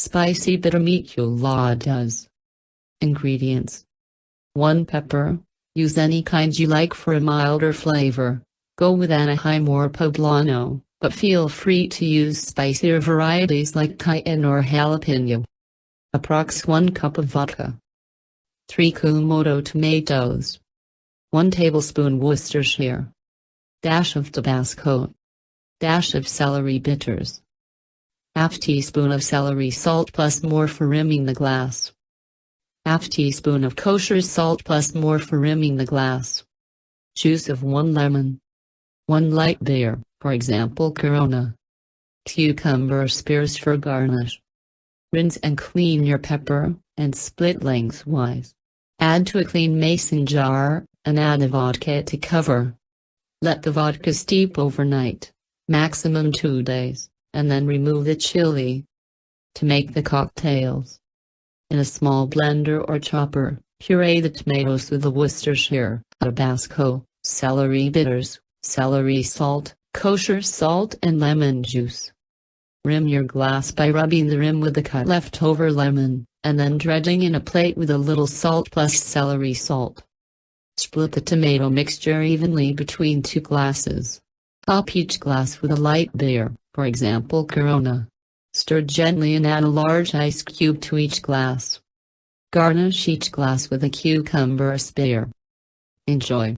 Spicy bitter micheladas. Ingredients: 1 pepper. Use any kind you like for a milder flavor. Go with anaheim or poblano, but feel free to use spicier varieties like cayenne or jalapeño. Approx 1 cup of vodka. 3 kumoto tomatoes. 1 tablespoon worcestershire. Dash of tabasco. Dash of celery bitters. Half teaspoon of celery salt plus more for rimming the glass. Half teaspoon of kosher salt plus more for rimming the glass. Juice of 1 lemon. 1 light beer, for example Corona. Cucumber spears for garnish. Rinse and clean your pepper, and split lengthwise. Add to a clean mason jar, and add the vodka to cover. Let the vodka steep overnight, maximum 2 days, and then remove the chile. To make the cocktails. In a small blender or chopper, puree the tomatoes with the Worcestershire, Tabasco, celery bitters, celery salt, kosher salt and lemon juice. Rim your glass by rubbing the rim with the cut leftover lemon, and then dredging in a plate with a little salt plus celery salt. Split the tomato mixture evenly between 2 glasses. Top each glass with a light beer, for example Corona. Stir gently and add a large ice cube to each glass. Garnish each glass with a cucumber spear. Enjoy.